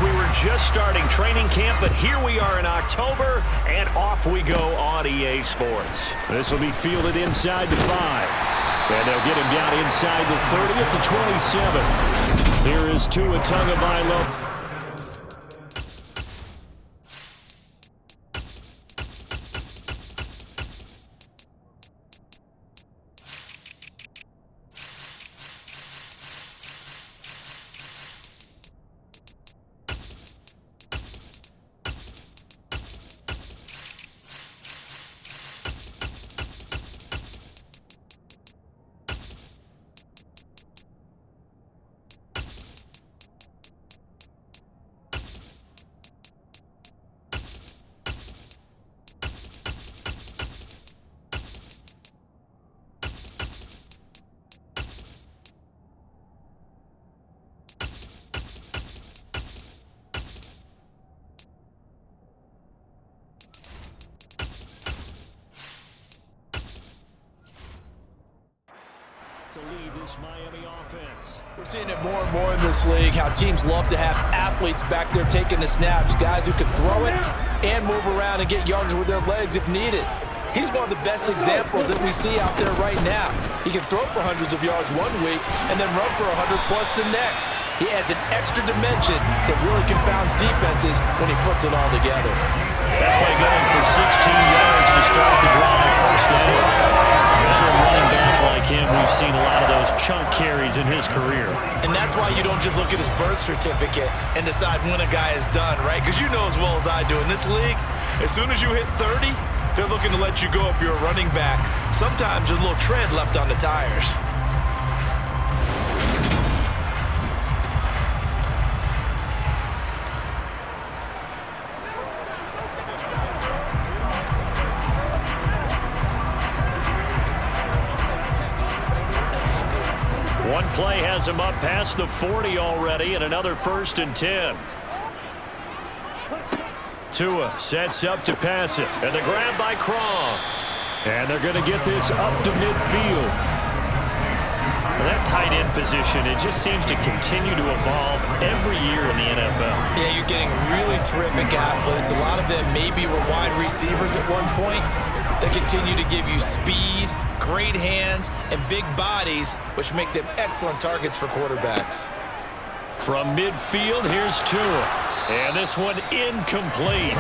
we were just starting training camp, but here we are in October, and off we go on EA Sports. This will be fielded inside the 5. And they'll get him down inside the 30 at the 27. Here is Tua Tagovailoa. To lead this Miami offense. We're seeing it more and more in this league, how teams love to have athletes back there taking the snaps, guys who can throw it and move around and get yardage with their legs if needed. He's one of the best examples that we see out there right now. He can throw for hundreds of yards one week and then run for 100 plus the next. He adds an extra dimension that really confounds defenses when he puts it all together. That play going for 16 yards to start the drive. First down. Veteran running back like him, we've seen a lot of those chunk carries in his career. And that's why you don't just look at his birth certificate and decide when a guy is done, right? Because you know as well as I do, in this league, as soon as you hit 30, they're looking to let you go if you're a running back. Sometimes there's a little tread left on the tires. One play has him up past the 40 already, and another 1st and 10. Tua sets up to pass it, and the grab by Croft. And they're going to get this up to midfield. Well, that tight end position, it just seems to continue to evolve every year in the NFL. Yeah, you're getting really terrific athletes. A lot of them maybe were wide receivers at one point. They continue to give you speed, great hands, and big bodies, which make them excellent targets for quarterbacks. From midfield, here's Tua. And this one incomplete.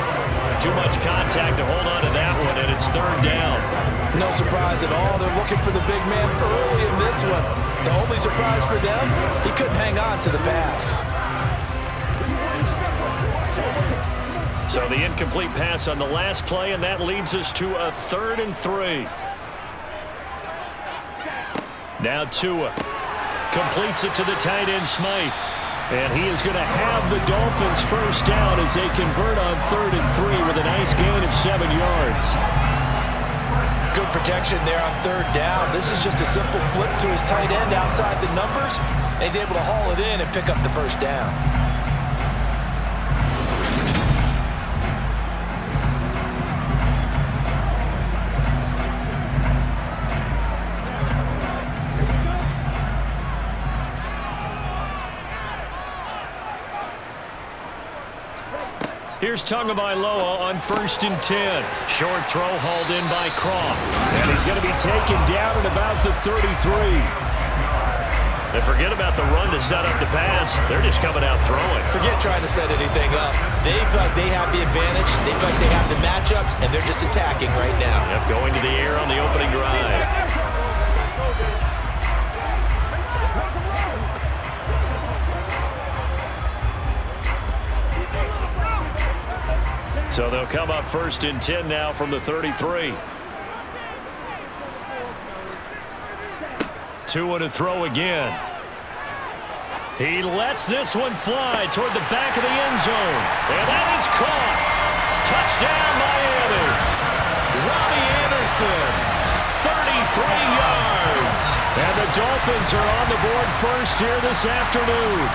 Too much contact to hold on to that one, and it's 3rd down. No surprise at all. They're looking for the big man early in this one. The only surprise for them, he couldn't hang on to the pass. So the incomplete pass on the last play, and that leads us to a 3rd and 3. Now Tua completes it to the tight end Smythe. And he is going to have the Dolphins first down as they convert on 3rd and 3 with a nice gain of 7 yards. Good protection there on 3rd down. This is just a simple flip to his tight end outside the numbers. And he's able to haul it in and pick up the first down. Here's Tagovailoa on 1st and 10. Short throw hauled in by Croft. And he's going to be taken down at about the 33. And forget about the run to set up the pass. They're just coming out throwing. Forget trying to set anything up. They feel like they have the advantage. They feel like they have the matchups, and they're just attacking right now. Yep, going to the air on the opening drive. So they'll come up 1st and 10 now from the 33. Tua to throw again. He lets this one fly toward the back of the end zone. And that is caught. Touchdown, Miami. Robbie Anderson, 33 yards. And the Dolphins are on the board first here this afternoon.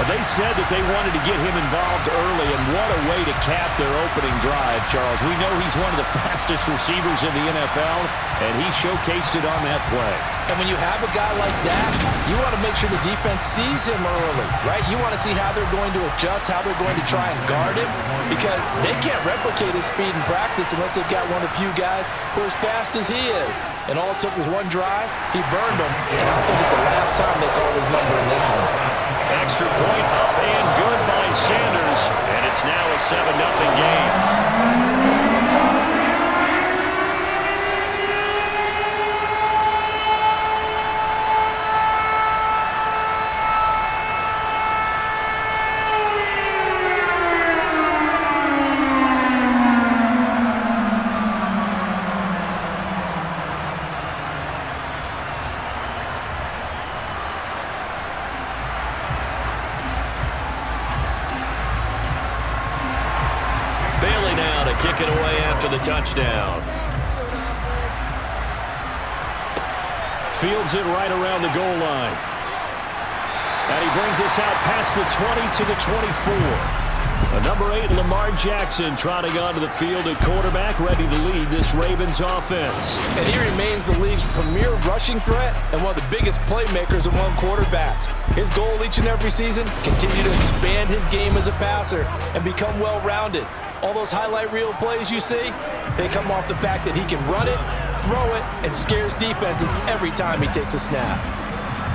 They said that they wanted to get him involved early, and what a way to cap their opening drive, Charles. We know he's one of the fastest receivers in the NFL, and he showcased it on that play. And when you have a guy like that, you want to make sure the defense sees him early, right? You want to see how they're going to adjust, how they're going to try and guard him, because they can't replicate his speed in practice unless they've got one of the few guys who are as fast as he is. And all it took was one drive. He burned them, and I don't think it's the last time they call his number in this one. Extra point up and good by Sanders, and it's now a 7-0 game. Kick it away after the touchdown. Fields it right around the goal line. And he brings us out past the 20 to the 24. Number 8, Lamar Jackson, trotting onto the field at quarterback, ready to lead this Ravens offense. And he remains the league's premier rushing threat and one of the biggest playmakers among quarterbacks. His goal each and every season, continue to expand his game as a passer and become well-rounded. All those highlight reel plays you see, they come off the fact that he can run it, throw it, and scares defenses every time he takes a snap.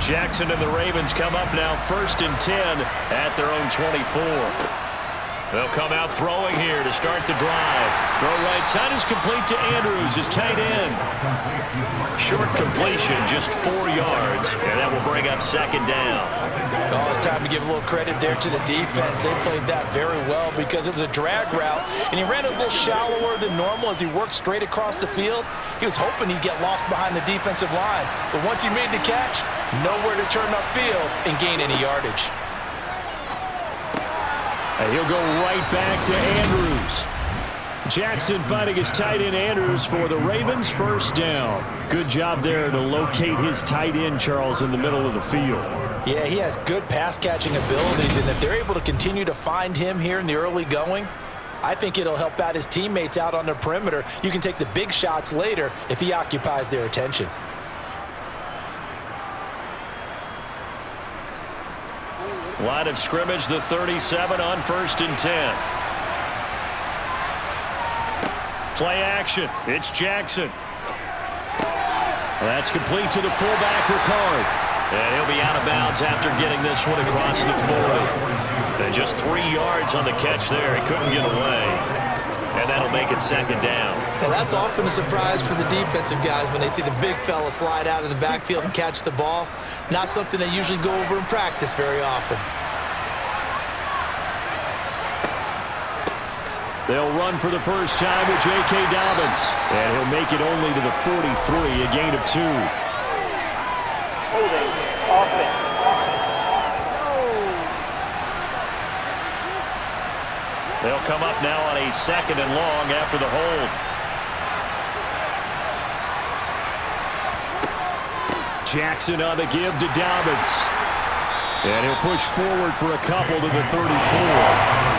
Jackson and the Ravens come up now 1st and 10 at their own 24. They'll come out throwing here to start the drive. Throw right side is complete to Andrews, his tight end. Short completion, just 4 yards, and that will bring up 2nd down. Oh, it's time to give a little credit there to the defense. They played that very well because it was a drag route, and he ran a little shallower than normal as he worked straight across the field. He was hoping he'd get lost behind the defensive line, but once he made the catch, nowhere to turn upfield and gain any yardage. And he'll go right back to Andrews. Jackson finding his tight end Andrews for the Ravens, 1st down. Good job there to locate his tight end, Charles, in the middle of the field. Yeah, he has good pass-catching abilities, and if they're able to continue to find him here in the early going, I think it'll help out his teammates out on the perimeter. You can take the big shots later if he occupies their attention. Line of scrimmage, the 37 on 1st and 10. Play action. It's Jackson. That's complete to the fullback, Ricard. And he'll be out of bounds after getting this one across the 40. And just 3 yards on the catch there. He couldn't get away. And that'll make it 2nd down. And that's often a surprise for the defensive guys when they see the big fella slide out of the backfield and catch the ball. Not something they usually go over in practice very often. They'll run for the first time with J.K. Dobbins. And he'll make it only to the 43, a gain of 2. Holding offense. They'll come up now on a 2nd and long after the hold. Jackson on the give to Dobbins. And he'll push forward for a couple to the 34.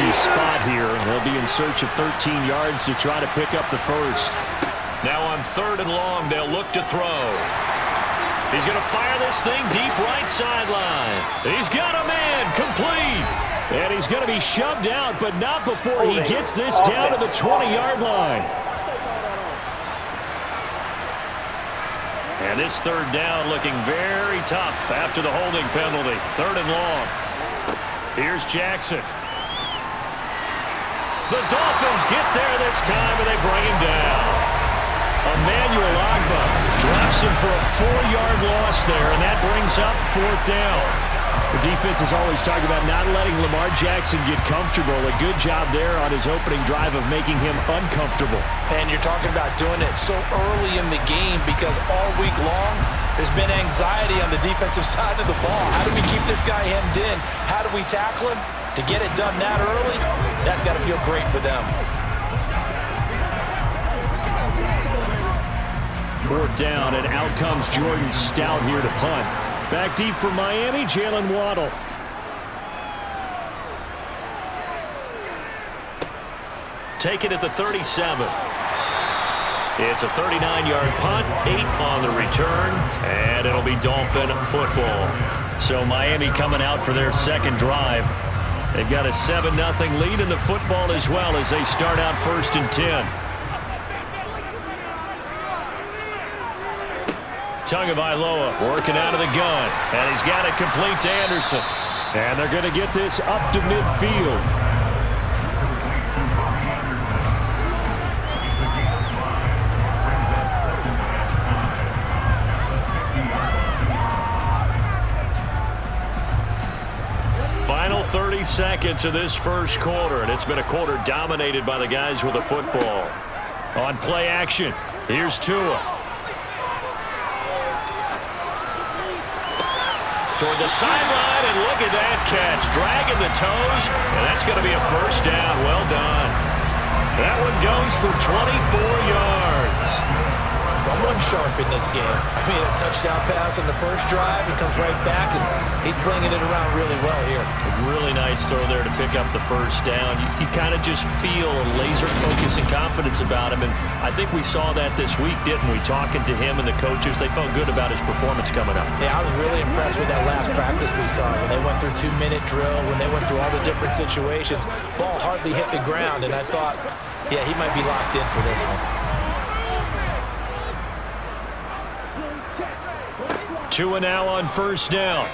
Spot here. They'll be in search of 13 yards to try to pick up the first. Now on 3rd and long, they'll look to throw. He's going to fire this thing deep right sideline. He's got a man complete. And he's going to be shoved out, but not before he gets this down to the 20-yard line. And this 3rd down looking very tough after the holding penalty. 3rd and long. Here's Jackson. The Dolphins get there this time, and they bring him down. Emmanuel Agba drops him for a 4-yard loss there, and that brings up 4th down. The defense has always talked about not letting Lamar Jackson get comfortable. A good job there on his opening drive of making him uncomfortable. And you're talking about doing it so early in the game because all week long, there's been anxiety on the defensive side of the ball. How do we keep this guy hemmed in? How do we tackle him? To get it done that early, that's got to feel great for them. 4th down, and out comes Jordan Stout here to punt. Back deep for Miami, Jalen Waddle. Take it at the 37. It's a 39-yard punt, 8 on the return, and it'll be Dolphin football. So Miami coming out for their second drive. They've got a 7-0 lead in the football as well as they start out 1st and 10. Tagovailoa working out of the gun, and he's got it complete to Anderson. And they're going to get this up to midfield. Final 30 seconds of this first quarter, and it's been a quarter dominated by the guys with the football. On play action, here's Tua. Toward the sideline, and look at that catch. Dragging the toes, and that's going to be a first down. Well done. That one goes for 24 yards. Someone sharp in this game. I mean, a touchdown pass on the first drive. He comes right back, and he's flinging it around really well here. Really nice throw there to pick up the first down. You kind of just feel a laser focus and confidence about him, and I think we saw that this week, didn't we? Talking to him and the coaches, they felt good about his performance coming up. Yeah, I was really impressed with that last practice we saw when they went through 2-minute drill, when they went through all the different situations. Ball hardly hit the ground, and I thought, yeah, he might be locked in for this one. Tua now on first down.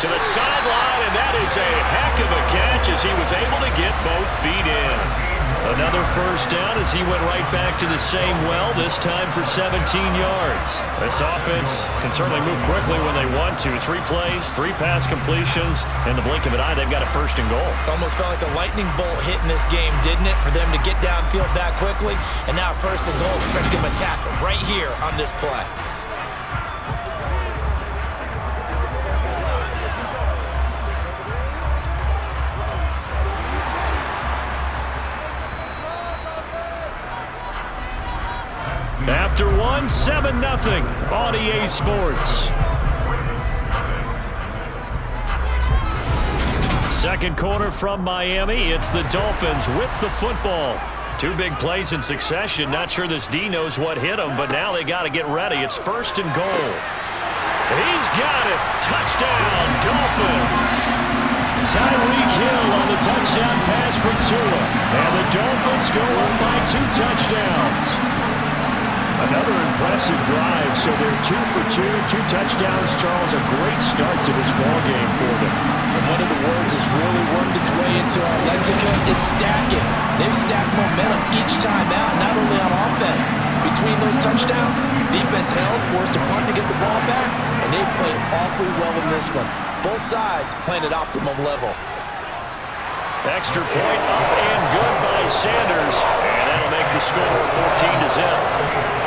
To the sideline, and that is a heck of a catch as he was able to get both feet in. Another first down as he went right back to the same well, this time for 17 yards. This offense can certainly move quickly when they want to. 3 plays, 3 pass completions. In the blink of an eye, they've got a first and goal. Almost felt like a lightning bolt hit in this game, didn't it? For them to get downfield that quickly. And now first and goal, expect them to tackle right here on this play. After one, 7-0 on EA Sports. Second quarter from Miami. It's the Dolphins with the football. 2 big plays in succession. Not sure this D knows what hit him, but now they got to get ready. It's first and goal. He's got it. Touchdown, Dolphins. Tyreek Hill on the touchdown pass from Tua. And the Dolphins go up by 2 touchdowns. Another impressive drive, so they're 2 for 2, 2 touchdowns. Charles, a great start to this ball game for them. And one of the words that's really worked its way into our lexicon is stacking. They've stacked momentum each time out, not only on offense. Between those touchdowns, defense held, forced a punt to get the ball back, and they played awfully well in this one. Both sides playing at optimum level. Extra point up and good by Sanders, and that'll make the score 14-0.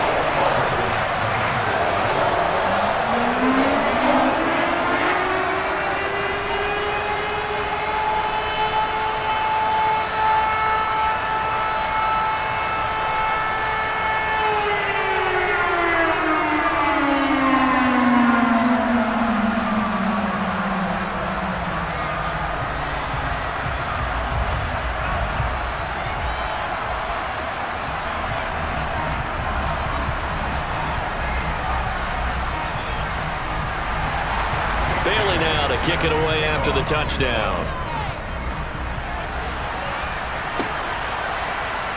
Kick it away after the touchdown.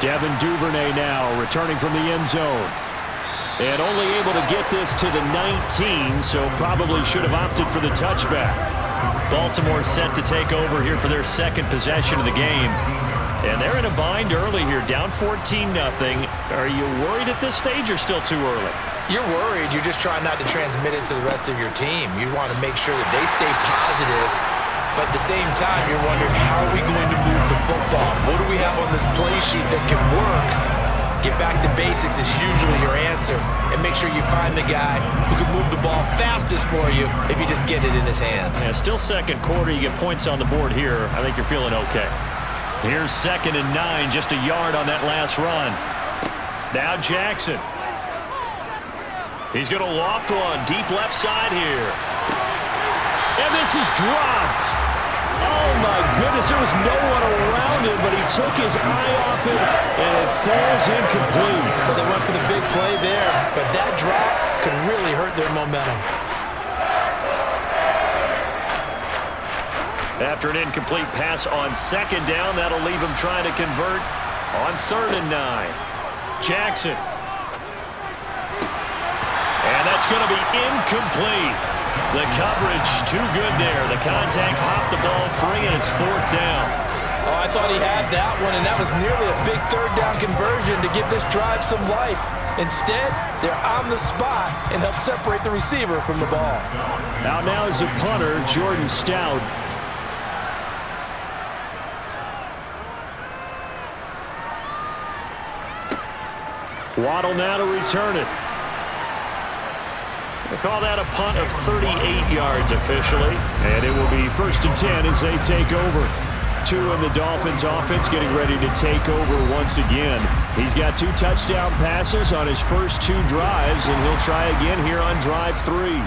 Devin Duvernay now returning from the end zone. And only able to get this to the 19, so probably should have opted for the touchback. Baltimore set to take over here for their second possession of the game. And they're in a bind early here, down 14-0. Are you worried at this stage or still too early? You're worried. You're just trying not to transmit it to the rest of your team. You want to make sure that they stay positive, but at the same time, you're wondering, how are we going to move the football? What do we have on this play sheet that can work Get back to basics is usually your answer. And make sure you find the guy who can move the ball fastest for you if you just get it in his hands. Yeah, still second quarter. You get points on the board here. I think you're feeling okay. Here's 2nd and 9, just a yard on that last run. Now Jackson. He's going to loft one deep left side here. And this is dropped. Oh, my goodness. There was no one around him, but he took his eye off it, and it falls incomplete. Well, they went for the big play there, but that drop could really hurt their momentum. After an incomplete pass on 2nd down, that'll leave him trying to convert on 3rd and 9. Jackson. And that's going to be incomplete. The coverage too good there. The contact popped the ball free, and it's 4th down. Oh, I thought he had that one, and that was nearly a big 3rd down conversion to give this drive some life. Instead, they're on the spot and help separate the receiver from the ball. Out now is a punter, Jordan Stout. Waddle now to return it. They call that a punt of 38 yards officially. And it will be 1st and 10 as they take over. 2 in the Dolphins offense getting ready to take over once again. He's got 2 touchdown passes on his first 2 drives, and he'll try again here on drive 3.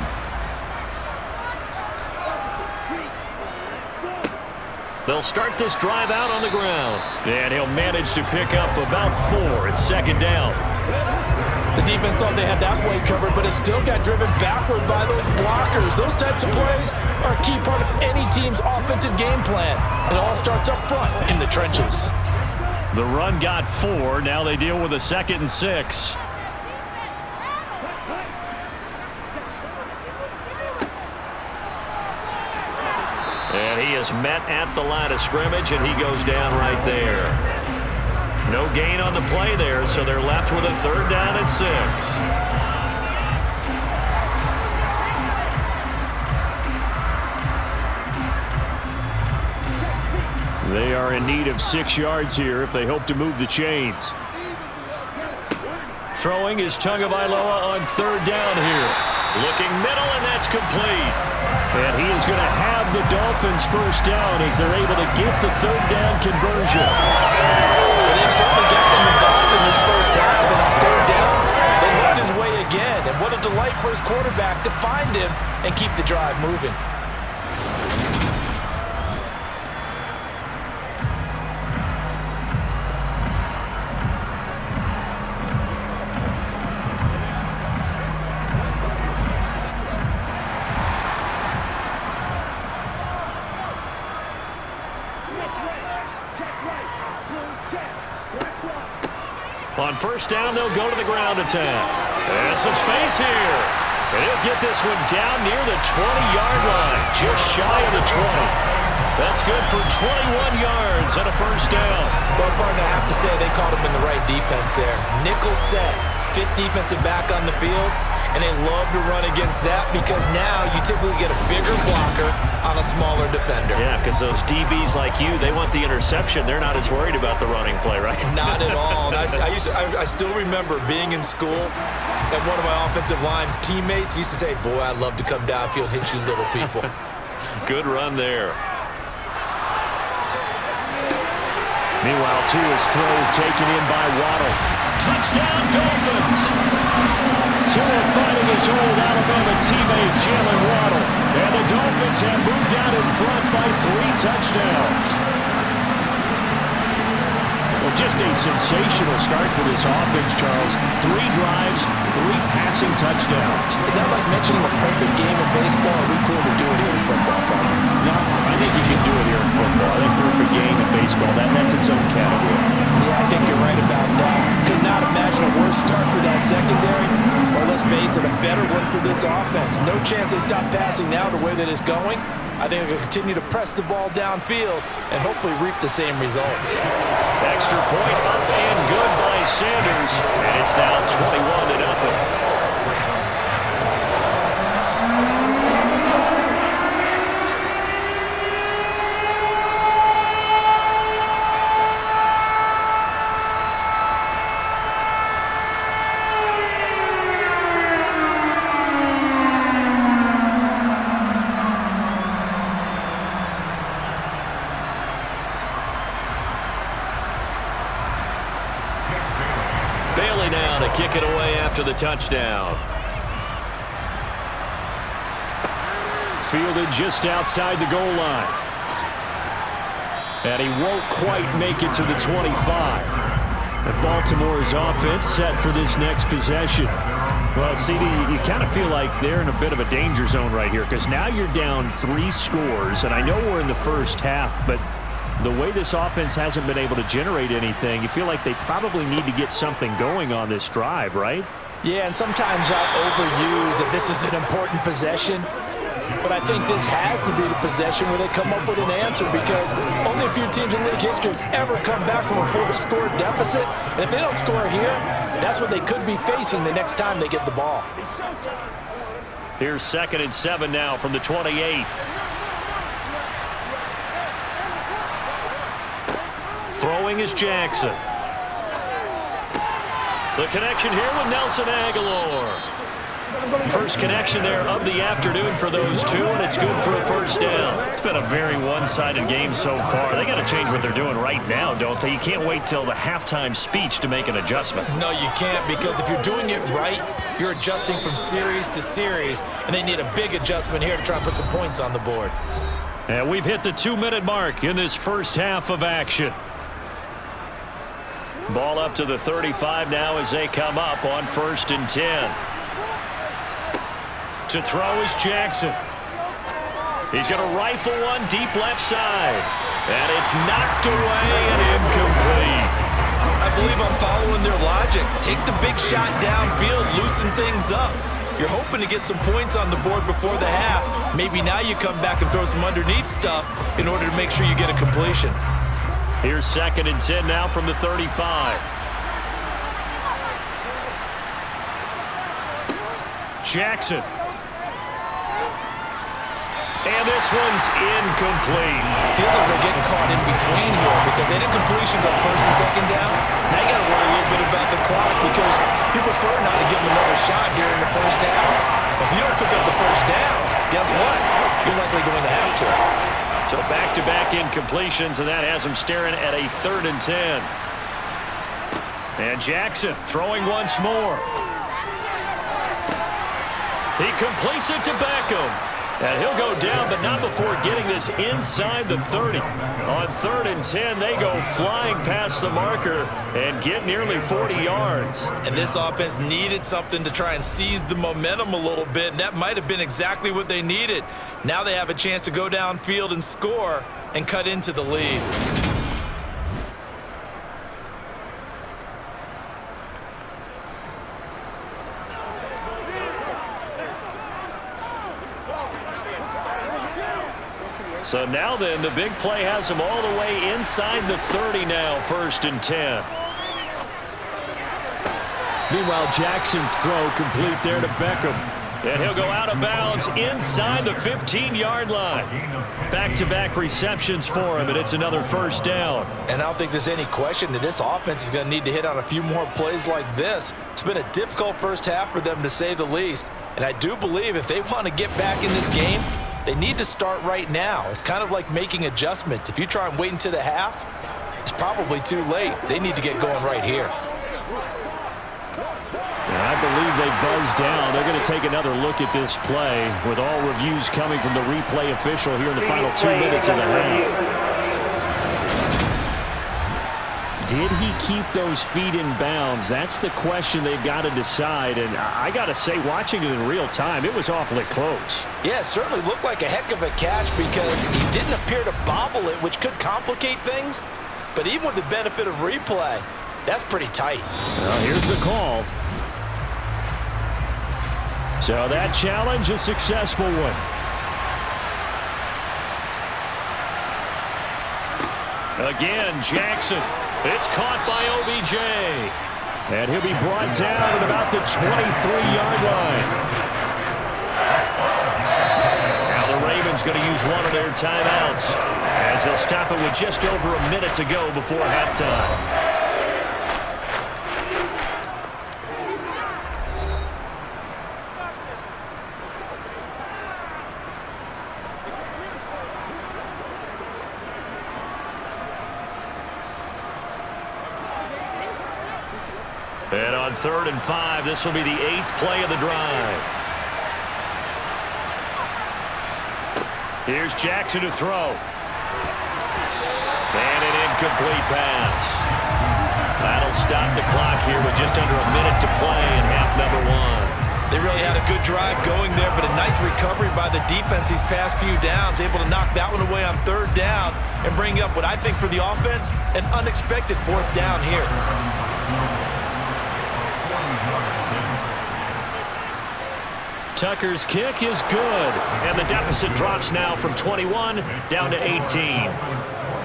They'll start this drive out on the ground. And he'll manage to pick up about 4 at 2nd down. The defense thought they had that play covered, but it still got driven backward by those blockers. Those types of plays are a key part of any team's offensive game plan. It all starts up front in the trenches. The run got 4. Now they deal with a 2nd and 6. And he is met at the line of scrimmage, and he goes down right there. No gain on the play there, so they're left with a 3rd down and 6. They are in need of 6 yards here if they hope to move the chains. Throwing is Tagovailoa on 3rd down here. Looking middle, and that's complete. And he is going to have the Dolphins' 1st down as they're able to get the 3rd down conversion. They've certainly got him involved in this first half, and on 3rd down, they looked his way again. And what a delight for his quarterback to find him and keep the drive moving. On 1st down, they'll go to the ground attack. And some space here. And he'll get this one down near the 20-yard line, just shy of the 20. That's good for 21 yards and a 1st down. Well, partner, I have to say they caught him in the right defense there. Nickel set, 5th defensive back on the field, and they love to run against that because now you typically get a bigger blocker on a smaller defender. Yeah, because those DBs like you, they want the interception. They're not as worried about the running play, right? Not at all. And I still remember being in school, and one of my offensive line teammates used to say, boy, I'd love to come downfield and hit you little people. Good run there. Meanwhile, Tua's throw is taken in by Waddle. Touchdown, Dolphins! Tua finding his old Alabama teammate, Jalen Waddle. And the Dolphins have moved out in front by 3 touchdowns. Well, just a sensational start for this offense, Charles. 3 drives, 3 passing touchdowns. Is that like mentioning a perfect game in baseball? Are we cool to do it here in football, partner? No, I think you can do it here in football. I think perfect game in baseball, that's its own category. Yeah, I think you're right about that. Could not imagine a worse start for that secondary. Or let's face it, a better one for this offense. No chance they stop passing now the way that it's going. I think they'll continue to press the ball downfield and hopefully reap the same results. Extra point up and good by Sanders. And it's now 21-0. away after the touchdown. Fielded just outside the goal line. And he won't quite make it to the 25. And Baltimore's offense set for this next possession. Well, CD, you kind of feel like they're in a bit of a danger zone right here because now you're down 3 scores, and I know we're in the first half, but the way this offense hasn't been able to generate anything, you feel like they probably need to get something going on this drive, right? Yeah, and sometimes I overuse that this is an important possession. But I think this has to be the possession where they come up with an answer because only a few teams in league history have ever come back from a 4-score deficit. And if they don't score here, that's what they could be facing the next time they get the ball. Here's 2nd and 7 now from the 28. Throwing is Jackson. The connection here with Nelson Aguilar. First connection there of the afternoon for those two, and it's good for a first down. It's been a very one-sided game so far. They got to change what they're doing right now, don't they? You can't wait till the halftime speech to make an adjustment. No, you can't, because if you're doing it right, you're adjusting from series to series, and they need a big adjustment here to try and put some points on the board. And we've hit the 2-minute mark in this first half of action. Ball up to the 35 now as they come up on 1st and 10. To throw is Jackson. He's going to rifle one deep left side. And it's knocked away and incomplete. I believe I'm following their logic. Take the big shot downfield, loosen things up. You're hoping to get some points on the board before the half. Maybe now you come back and throw some underneath stuff in order to make sure you get a completion. Here's 2nd and 10 now from the 35. Jackson. And this one's incomplete. Feels like they're getting caught in between here because they did completions on 1st and 2nd down. Now you got to worry a little bit about the clock because you prefer not to give them another shot here in the first half. But if you don't pick up the first down, guess what? You're likely going to have to. So back-to-back incompletions, and that has them staring at a 3rd and 10. And Jackson throwing once more. He completes it to Beckham. And he'll go down, but not before getting this inside the 30. On 3rd and 10, they go flying past the marker and get nearly 40 yards. And this offense needed something to try and seize the momentum a little bit, and that might have been exactly what they needed. Now they have a chance to go downfield and score and cut into the lead. So now then, the big play has them all the way inside the 30 now, 1st and 10. Meanwhile, Jackson's throw complete there to Beckham. And he'll go out of bounds inside the 15-yard line. Back-to-back receptions for him, and it's another first down. And I don't think there's any question that this offense is going to need to hit on a few more plays like this. It's been a difficult first half for them, to say the least. And I do believe if they want to get back in this game, they need to start right now. It's kind of like making adjustments. If you try and wait until the half, it's probably too late. They need to get going right here. And I believe they buzzed down. They're going to take another look at this play with all reviews coming from the replay official here in the final 2 minutes of the half. Did he keep those feet in bounds? That's the question they've got to decide. And I got to say, watching it in real time, it was awfully close. Yeah, it certainly looked like a heck of a catch because he didn't appear to bobble it, which could complicate things. But even with the benefit of replay, that's pretty tight. Well, here's the call. So that challenge, a successful one. Again, Jackson. It's caught by OBJ. And he'll be brought down at about the 23-yard line. Now the Ravens going to use one of their timeouts as they'll stop it with just over a minute to go before halftime. And on on 3rd and 5. This will be the 8th play of the drive. Here's Jackson to throw. And an incomplete pass. That'll stop the clock here with just under a minute to play in half number 1. They really had a good drive going there, but a nice recovery by the defense these past few downs, able to knock that one away on 3rd down and bring up what I think for the offense, an unexpected 4th down here. Tucker's kick is good, and the deficit drops now from 21 down to 18.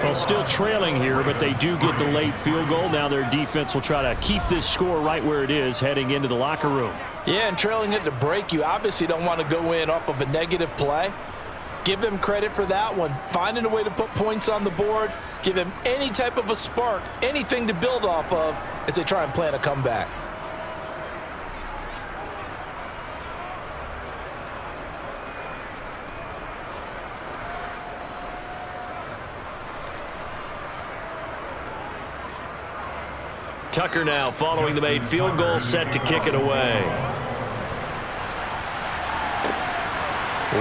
Well, still trailing here, but they do get the late field goal. Now their defense will try to keep this score right where it is heading into the locker room. Yeah, and trailing it to break, you obviously don't want to go in off of a negative play. Give them credit for that one. Finding a way to put points on the board, give them any type of a spark, anything to build off of as they try and plan a comeback. Tucker now following the made field goal, set to kick it away.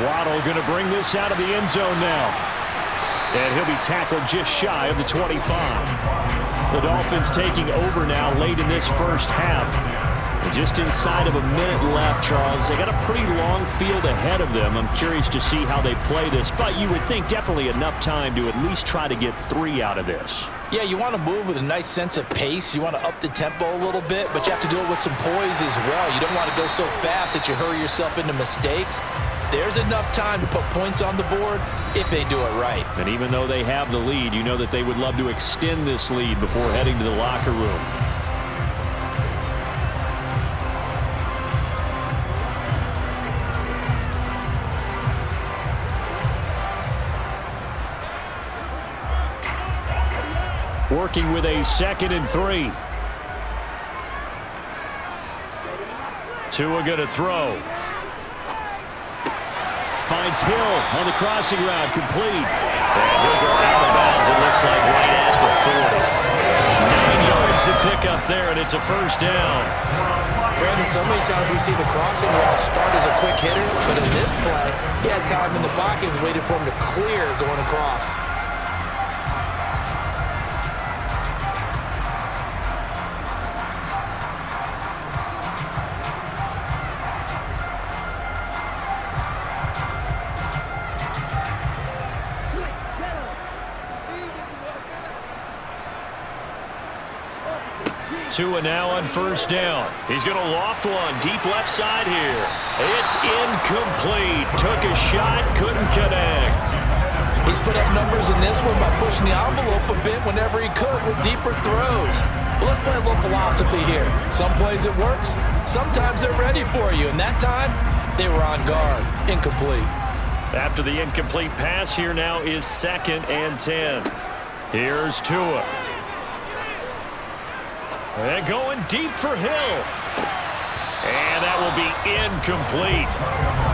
Waddle going to bring this out of the end zone now. And he'll be tackled just shy of the 25. The Dolphins taking over now late in this first half. And just inside of a minute left, Charles. They got a pretty long field ahead of them. I'm curious to see how they play this, but you would think definitely enough time to at least try to get 3 out of this. Yeah, you want to move with a nice sense of pace. You want to up the tempo a little bit, but you have to do it with some poise as well. You don't want to go so fast that you hurry yourself into mistakes. There's enough time to put points on the board if they do it right. And even though they have the lead, you know that they would love to extend this lead before heading to the locker room. Working with a 2nd and 3. Tua going to throw. Finds Hill on the crossing route, complete. And he'll go out of bounds, it looks like right at the 40. 9 yards to pick up there, and it's a 1st down. Brandon, so many times we see the crossing route start as a quick hitter, but in this play, he had time in the pocket and waited for him to clear going across. Tua now on 1st down. He's going to loft one deep left side here. It's incomplete. Took a shot, couldn't connect. He's put up numbers in this one by pushing the envelope a bit whenever he could with deeper throws. But let's play a little philosophy here. Some plays it works, sometimes they're ready for you, and that time they were on guard. Incomplete. After the incomplete pass, here now is 2nd and 10. Here's Tua. And going deep for Hill. And that will be incomplete.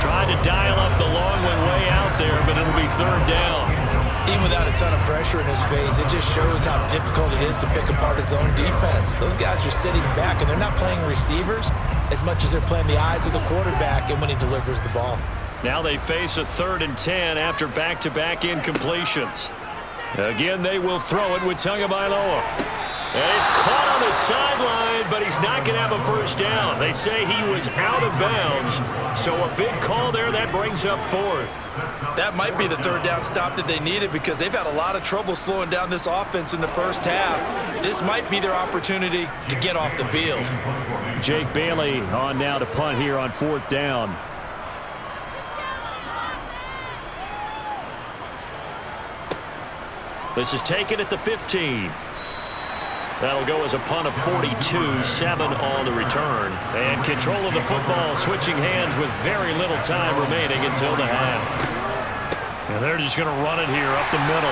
Trying to dial up the long one way out there, but it'll be 3rd down. Even without a ton of pressure in his face, it just shows how difficult it is to pick apart his own defense. Those guys are sitting back, and they're not playing receivers as much as they're playing the eyes of the quarterback and when he delivers the ball. Now they face a 3rd and 10 after back-to-back incompletions. Again, they will throw it with Tagovailoa. And he's caught on the sideline, but he's not going to have a 1st down. They say he was out of bounds, so a big call there. That brings up 4th. That might be the 3rd down stop that they needed because they've had a lot of trouble slowing down this offense in the first half. This might be their opportunity to get off the field. Jake Bailey on now to punt here on 4th down. This is taken at the 15. That'll go as a punt of 42, 7 on the return. And control of the football switching hands with very little time remaining until the half. And they're just going to run it here up the middle.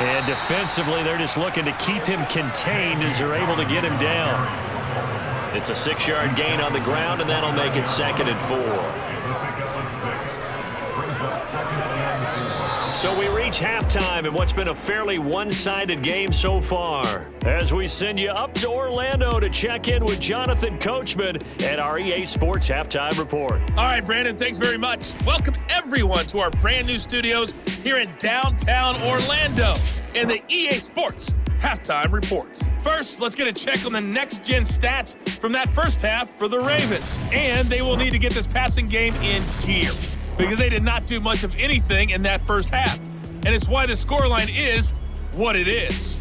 And defensively, they're just looking to keep him contained as they're able to get him down. It's a 6-yard gain on the ground, and that'll make it 2nd and 4. So we reach halftime in what's been a fairly one-sided game so far. As we send you up to Orlando to check in with Jonathan Coachman at our EA Sports Halftime Report. All right, Brandon, thanks very much. Welcome everyone to our brand new studios here in downtown Orlando in the EA Sports Halftime Report. First, let's get a check on the next-gen stats from that first half for the Ravens. And they will need to get this passing game in gear because they did not do much of anything in that first half. And it's why the scoreline is what it is.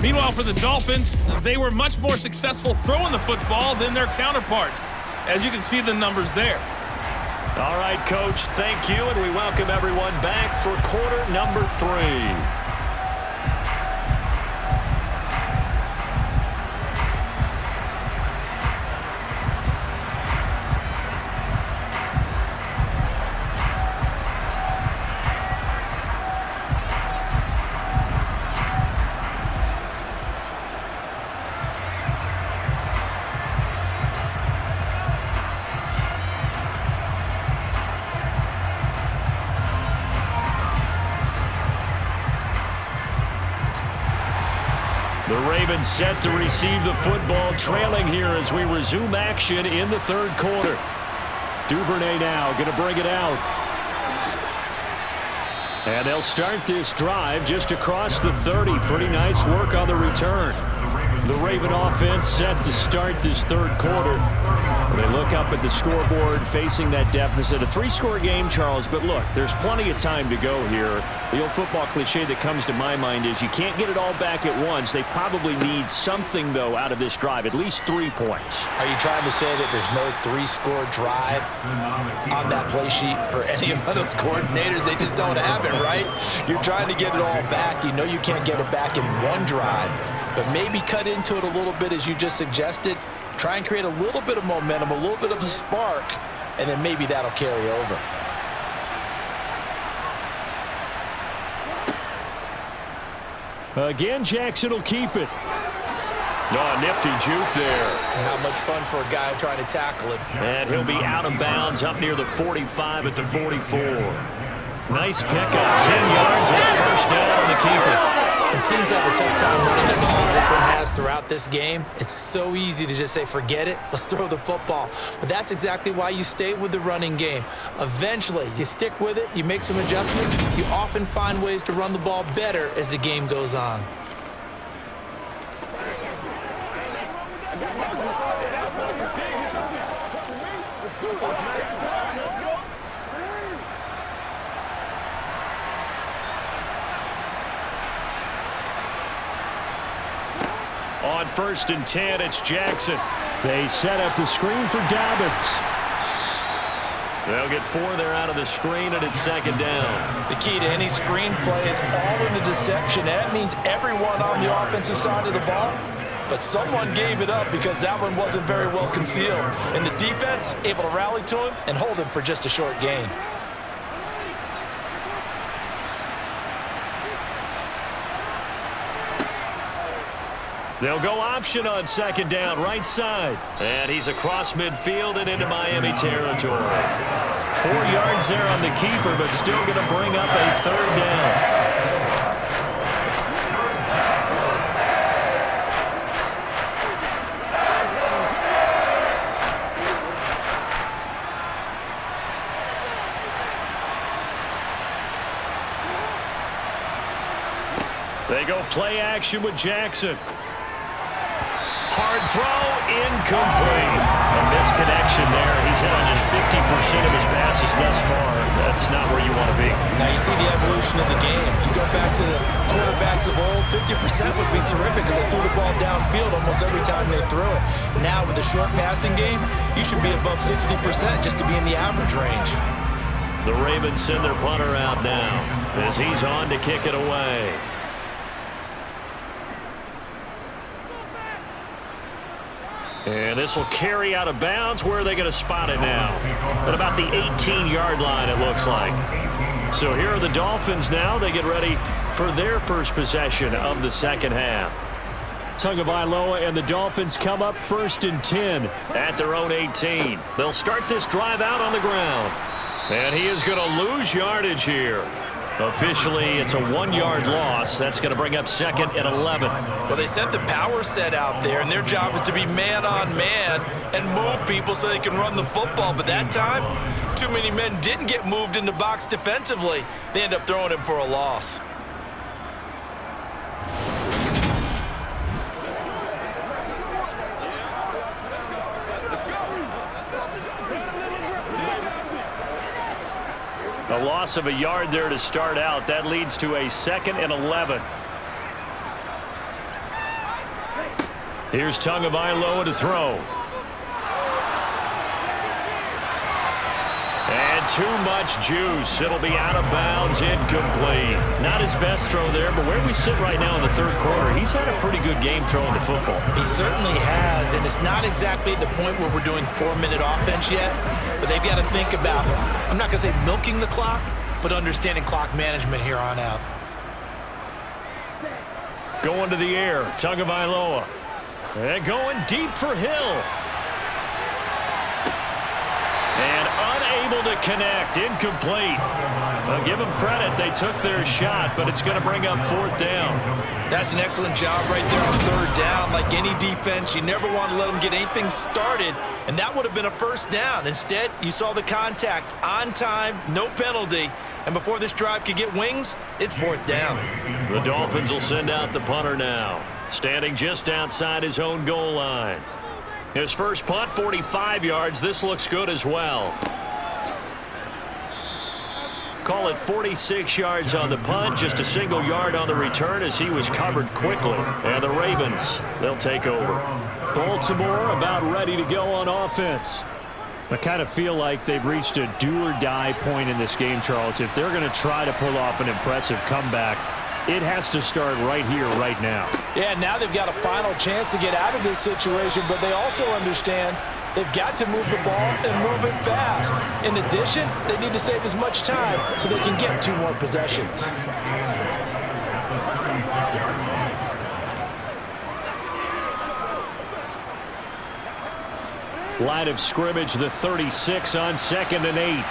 Meanwhile, for the Dolphins, they were much more successful throwing the football than their counterparts, as you can see the numbers there. All right, Coach, thank you, and we welcome everyone back for quarter number 3. The Ravens set to receive the football, trailing here as we resume action in the third quarter. Duvernay now going to bring it out. And they'll start this drive just across the 30. Pretty nice work on the return. The Raven offense set to start this third quarter. They look up at the scoreboard facing that deficit. A 3-score game, Charles, but look, there's plenty of time to go here. The old football cliche that comes to my mind is you can't get it all back at once. They probably need something, though, out of this drive, at least 3 points. Are you trying to say that there's no 3-score drive on that play sheet for any of those coordinators? They just don't have it, right? You're trying to get it all back. You know you can't get it back in one drive, but maybe cut into it a little bit as you just suggested. Try and create a little bit of momentum, a little bit of a spark, and then maybe that'll carry over. Again, Jackson will keep it. Oh, nifty juke there. Not much fun for a guy trying to tackle him. And he'll be out of bounds up near the 45 at the 44. Nice pickup, 10 yards and a first down on the keeper. And teams have a tough time running the ball as this one has throughout this game. It's so easy to just say, forget it, let's throw the football. But that's exactly why you stay with the running game. Eventually, you stick with it, you make some adjustments, you often find ways to run the ball better as the game goes on. On 1st and 10, it's Jackson. They set up the screen for Dobbins. They'll get 4 there out of the screen, and it's 2nd down. The key to any screen play is all in the deception. That means everyone on the offensive side of the ball, but someone gave it up because that one wasn't very well concealed. And the defense able to rally to him and hold him for just a short gain. They'll go option on 2nd down, right side. And he's across midfield and into Miami territory. 4 yards there on the keeper, but still going to bring up a 3rd down. They go play action with Jackson. Hard throw, incomplete. A misconnection there. He's hit on just 50% of his passes thus far. That's not where you want to be. Now you see the evolution of the game. You go back to the quarterbacks of old, 50% would be terrific because they threw the ball downfield almost every time they threw it. Now with a short passing game, you should be above 60% just to be in the average range. The Ravens send their punter out now as he's on to kick it away. And this will carry out of bounds. Where are they going to spot it now? At about the 18-yard line, it looks like. So here are the Dolphins now. They get ready for their first possession of the second half. Tagovailoa and the Dolphins come up 1st and 10 at their own 18. They'll start this drive out on the ground. And he is going to lose yardage here. Officially, it's a 1-yard loss. That's going to bring up 2nd and 11. Well, they sent the power set out there, and their job is to be man-on-man and move people so they can run the football. But that time, too many men didn't get moved in the box defensively. They end up throwing him for a loss. A loss of a yard there to start out. That leads to a 2nd and 11. Here's Tagovailoa to throw. And too much juice. It'll be out of bounds, incomplete. Not his best throw there, but where we sit right now in the 3rd quarter, he's had a pretty good game throwing the football. He certainly has, and it's not exactly at the point where we're doing 4-minute offense yet, but they've got to think about, I'm not going to say milking the clock, but understanding clock management here on out. Going to the air, Tagovailoa. And going deep for Hill. And unable to connect, incomplete. Well, give them credit, they took their shot, but it's going to bring up 4th down. That's an excellent job right there on 3rd down. Like any defense, you never want to let them get anything started, and that would have been a 1st down. Instead, you saw the contact on time, no penalty, and before this drive could get wings, it's 4th down. The Dolphins will send out the punter now, standing just outside his own goal line. His first punt, 45 yards. This looks good as well. Call it 46 yards on the punt, just a single yard on the return as he was covered quickly. And the Ravens, they'll take over. Baltimore about ready to go on offense. I kind of feel like they've reached a do-or-die point in this game, Charles. If they're going to try to pull off an impressive comeback, it has to start right here, right now. Yeah, now they've got a final chance to get out of this situation, but they also understand they've got to move the ball and move it fast. In addition, they need to save as much time so they can get 2 more possessions. Line of scrimmage, the 36 on 2nd and 8.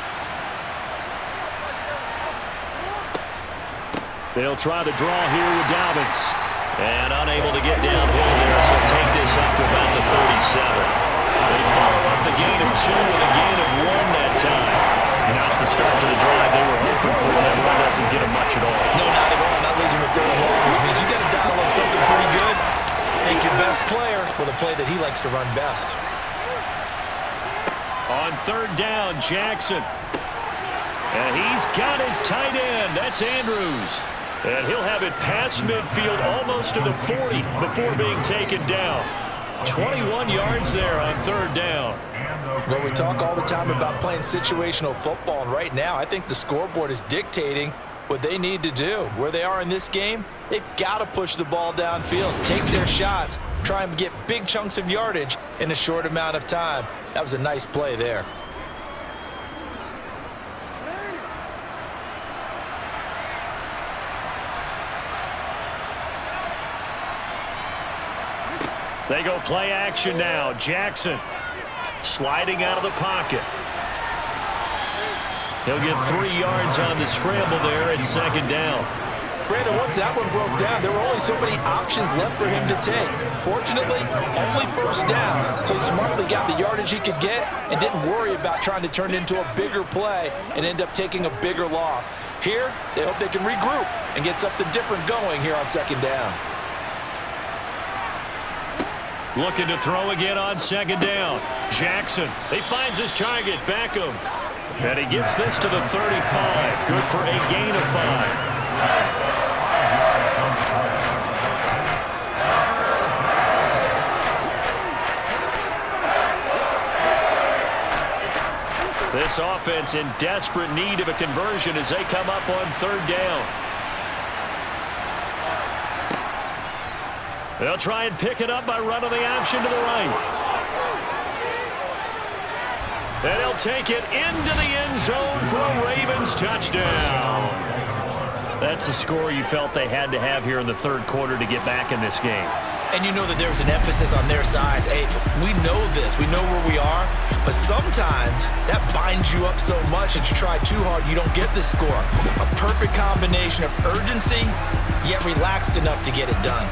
They'll try the draw here with Dolphins. And unable to get downhill there, so take this up to about the 37. They follow up the gain of 2 with a gain of 1 that time. Not the start to the drive they were hoping for. That run doesn't get them much at all. No, not at all. Not losing with 3rd and long, which means you got to dial up something pretty good. Take your best player with a play that he likes to run best. On 3rd down, Jackson. And he's got his tight end. That's Andrews. And he'll have it past midfield almost to the 40 before being taken down. 21 yards there on 3rd down. Well, we talk all the time about playing situational football, and right now I think the scoreboard is dictating what they need to do. Where they are in this game, they've got to push the ball downfield, take their shots, try and get big chunks of yardage in a short amount of time. That was a nice play there. They go play action now. Jackson sliding out of the pocket. He'll get 3 yards on the scramble there at 2nd down. Brandon, once that one broke down, there were only so many options left for him to take. Fortunately, only 1st down, so he smartly got the yardage he could get and didn't worry about trying to turn it into a bigger play and end up taking a bigger loss. Here, they hope they can regroup and get something different going here on 2nd down. Looking to throw again on 2nd down. Jackson, he finds his target, Beckham. And he gets this to the 35. Good for a gain of 5. This offense in desperate need of a conversion as they come up on 3rd down. They'll try and pick it up by running the option to the right. And he'll take it into the end zone for a Ravens touchdown. That's the score you felt they had to have here in the 3rd quarter to get back in this game. And you know that there's an emphasis on their side. Hey, we know this. We know where we are. But sometimes that binds you up so much that you try too hard, you don't get the score. A perfect combination of urgency, yet relaxed enough to get it done.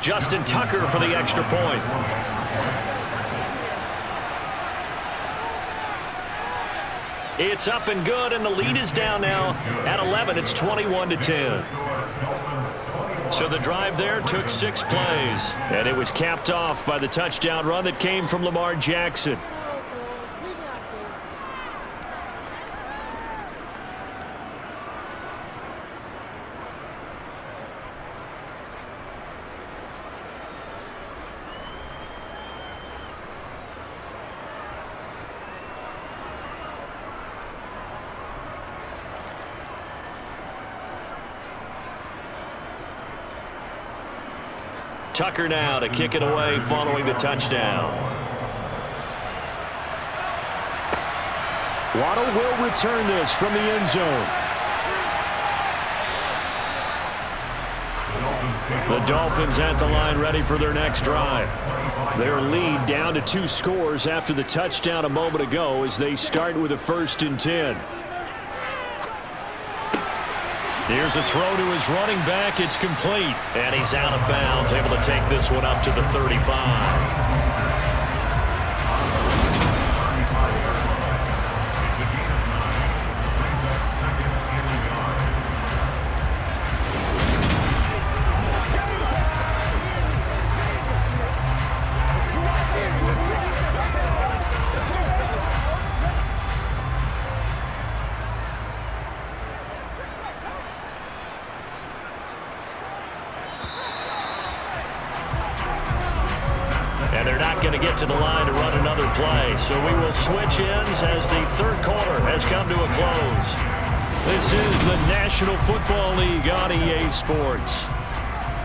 Justin Tucker for the extra point. It's up and good, and the lead is down now at 11. It's 21-10. So the drive there took 6 plays, and it was capped off by the touchdown run that came from Lamar Jackson. Tucker now to kick it away following the touchdown. Waddle will return this from the end zone. The Dolphins at the line ready for their next drive. Their lead down to 2 scores after the touchdown a moment ago as they start with a 1st and 10. Here's a throw to his running back. It's complete. And he's out of bounds, able to take this one up to the 35. And they're not going to get to the line to run another play. So we will switch ends as the 3rd quarter has come to a close. This is the National Football League on EA Sports.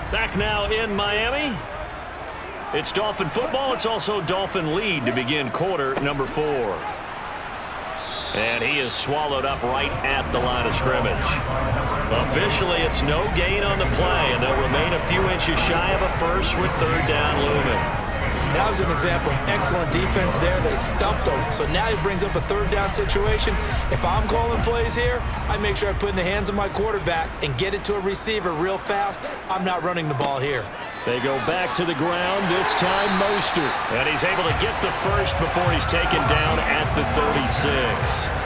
Back now in Miami. It's Dolphin football. It's also Dolphin lead to begin quarter number 4. And he is swallowed up right at the line of scrimmage. Officially, it's no gain on the play, and they'll remain a few inches shy of a first with 3rd down looming. That was an example of excellent defense there. They stumped him. So now he brings up a 3rd down situation. If I'm calling plays here, I make sure I put in the hands of my quarterback and get it to a receiver real fast. I'm not running the ball here. They go back to the ground, this time Mostert. And he's able to get the first before he's taken down at the 36.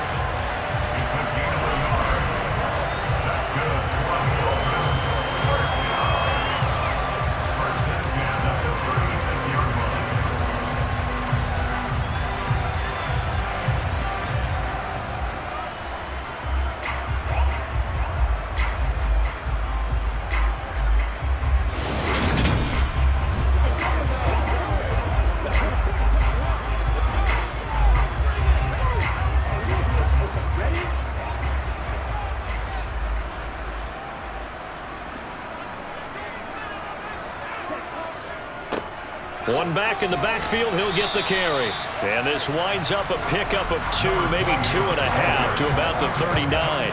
One back in the backfield, he'll get the carry. And this winds up a pickup of 2, maybe 2.5 to about the 39.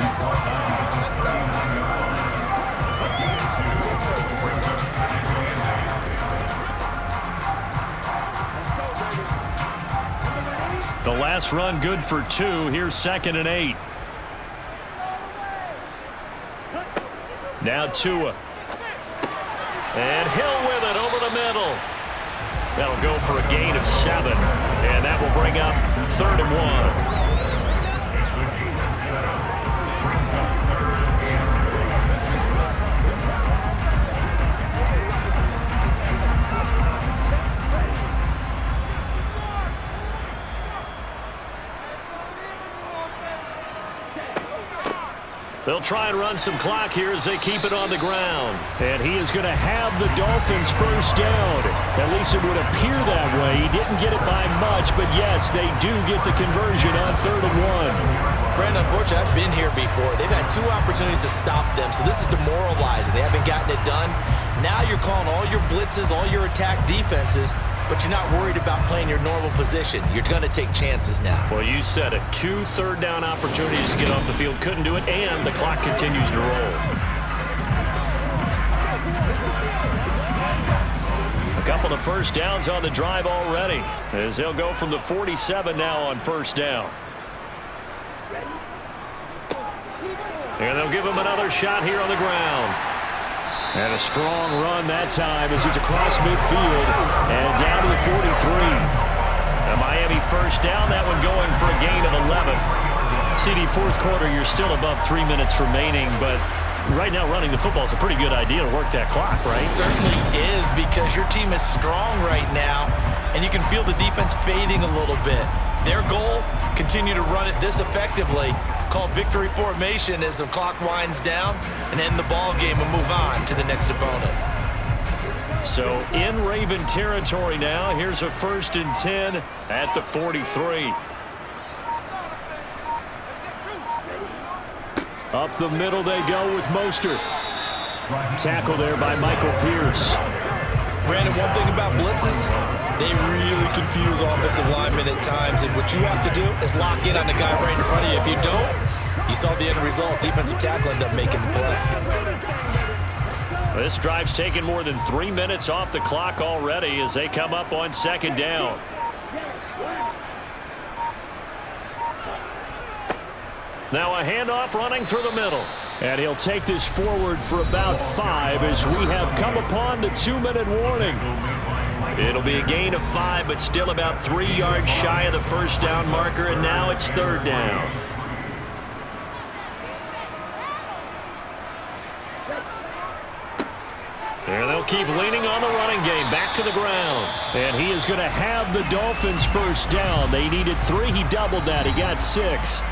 The last run good for 2. Here's 2nd and 8. Now Tua. And Hill with it over the middle. That'll go for a gain of 7. And that will bring up 3rd and 1. They'll try and run some clock here as they keep it on the ground. And he is going to have the Dolphins first down. At least it would appear that way. He didn't get it by much, but yes, they do get the conversion on 3rd and 1. Brandon, unfortunately, I've been here before. They've had 2 opportunities to stop them, so this is demoralizing. They haven't gotten it done. Now you're calling all your blitzes, all your attack defenses, but you're not worried about playing your normal position. You're going to take chances now. Well, you said it. 2 third-down opportunities to get off the field. Couldn't do it, and the clock continues to roll. A couple of first downs on the drive already, as they'll go from the 47 now on first down. And they'll give him another shot here on the ground. And a strong run that time as he's across midfield and down to the 43. A Miami first down, that one going for a gain of 11. CD, fourth quarter, you're still above 3 minutes remaining, but right now running the football is a pretty good idea to work that clock, right? It certainly is, because your team is strong right now, and you can feel the defense fading a little bit. Their goal, continue to run it this effectively, called victory formation as the clock winds down, and end the ball game and move on to the next opponent. So in Raven territory now, here's a 1st and 10 at the 43. Up the middle they go with Mostert. Tackle there by Michael Pierce. Brandon, one thing about blitzes, they really confuse offensive linemen at times, and what you have to do is lock in on the guy right in front of you. If you don't, you saw the end result. Defensive tackle ended up making the play. This drive's taken more than 3 minutes off the clock already as they come up on 2nd down. Now a handoff running through the middle. And he'll take this forward for about 5 as we have come upon the 2-minute warning. It'll be a gain of 5, but still about 3 yards shy of the first down marker, and now it's 3rd down. And they'll keep leaning on the running game, back to the ground. And he is going to have the Dolphins first down. They needed 3. He doubled that. He got 6.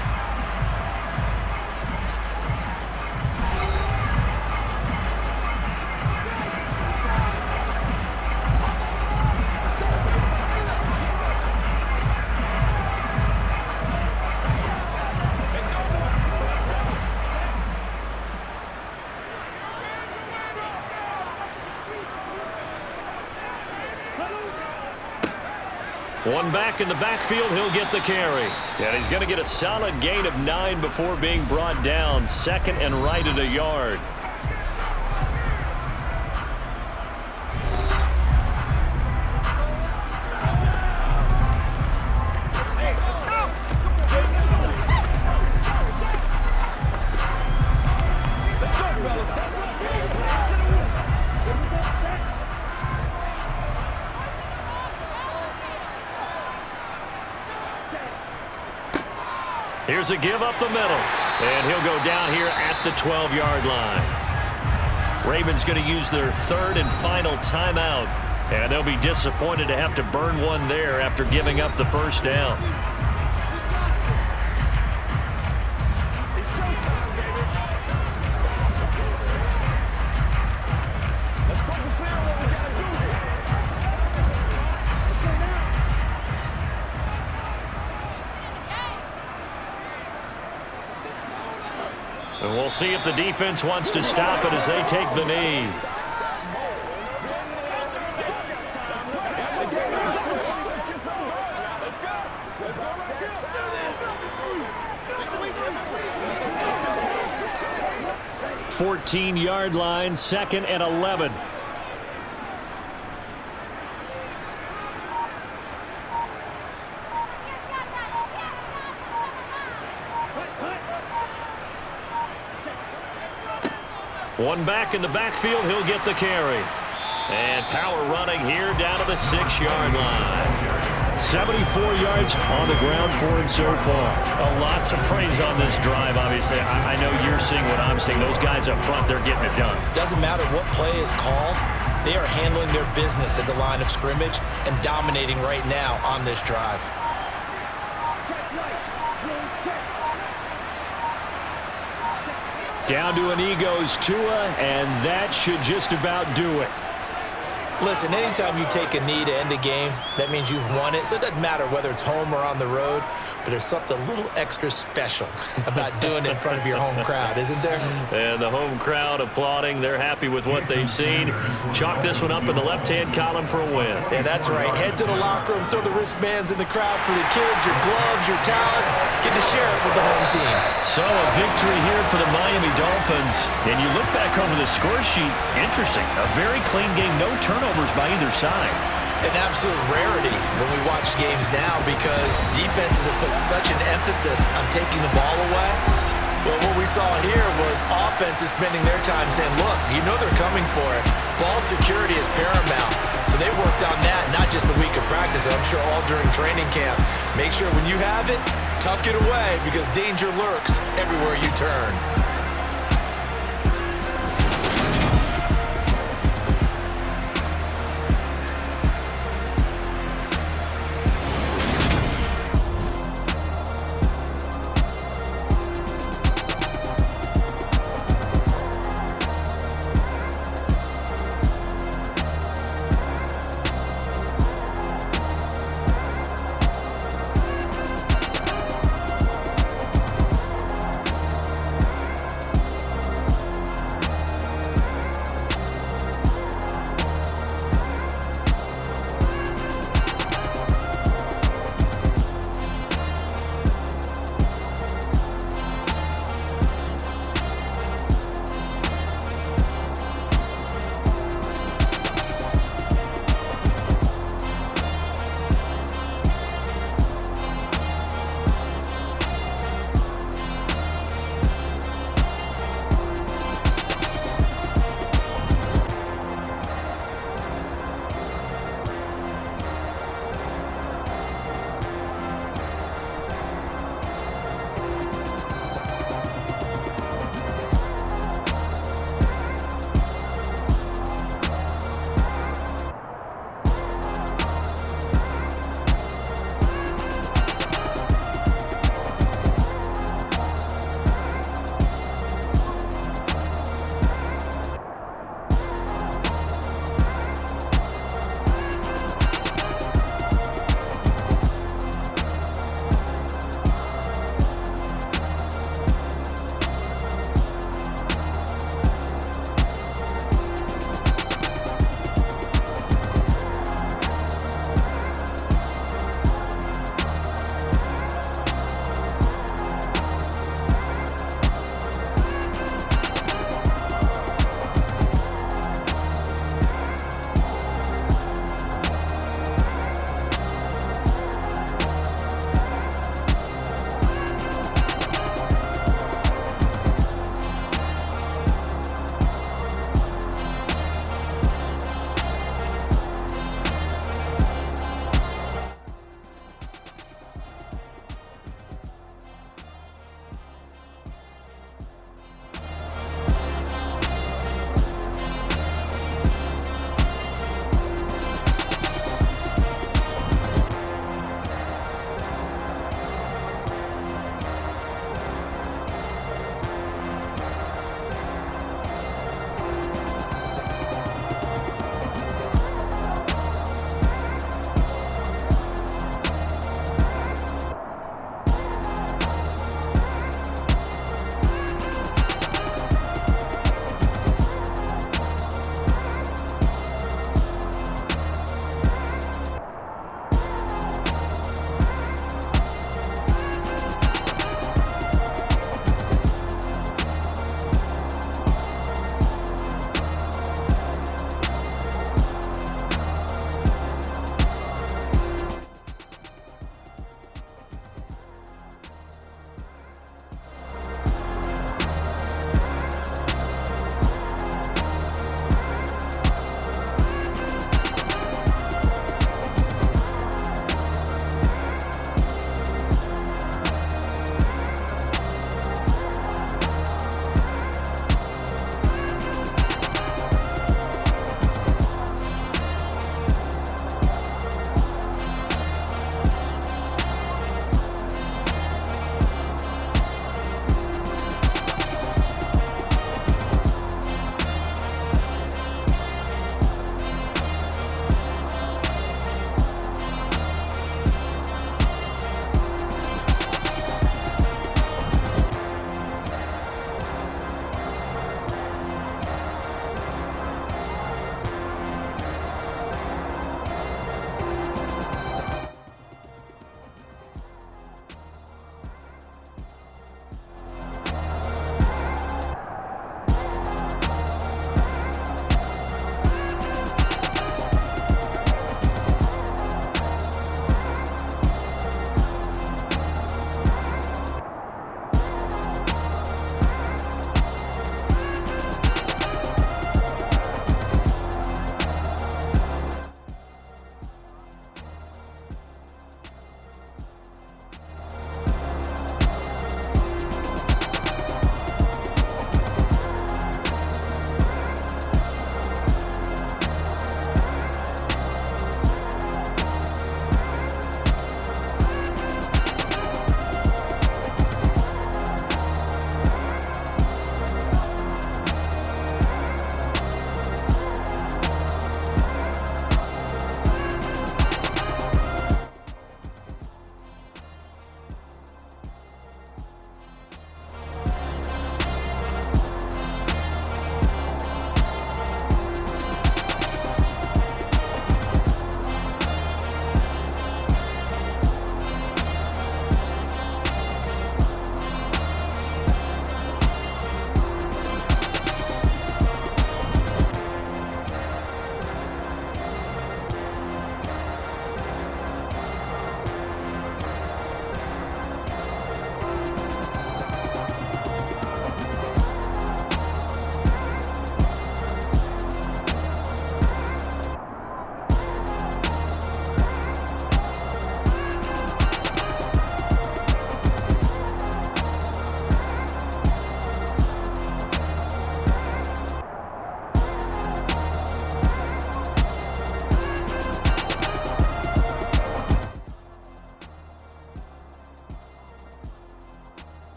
One back in the backfield, he'll get the carry. And he's going to get a solid gain of 9 before being brought down. 2nd and right at a yard. Here's a give up the middle, and he'll go down here at the 12-yard line. Ravens going to use their 3rd and final timeout, and they'll be disappointed to have to burn one there after giving up the first down. And we'll see if the defense wants to stop it as they take the knee. Fourteen-yard line, 2nd and 11. One back in the backfield, he'll get the carry. And power running here down to the 6-yard line. 74 yards on the ground for him so far. A lot to praise on this drive, obviously. I know you're seeing what I'm seeing. Those guys up front, they're getting it done. Doesn't matter what play is called. They are handling their business at the line of scrimmage and dominating right now on this drive. Down to an knee goes Tua, and that should just about do it. Listen, anytime you take a knee to end a game, that means you've won it. So it doesn't matter whether it's home or on the road. but there's something a little extra special about doing it in front of your home crowd, isn't there? And the home crowd applauding. They're happy with what they've seen. Chalk this one up in the left-hand column for a win. Yeah, that's right. Head to the locker room, throw the wristbands in the crowd for the kids, your gloves, your towels. Get to share it with the home team. So a victory here for the Miami Dolphins. And you look back over the score sheet, interesting. A very clean game, no turnovers by either side. An absolute rarity when we watch games now because defenses have put such an emphasis on taking the ball away. Well, what we saw here was offenses spending their time saying, look, you know they're coming for it. Ball security is paramount. So they worked on that, not just a week of practice, but I'm sure all during training camp. Make sure when you have it, tuck it away because danger lurks everywhere you turn.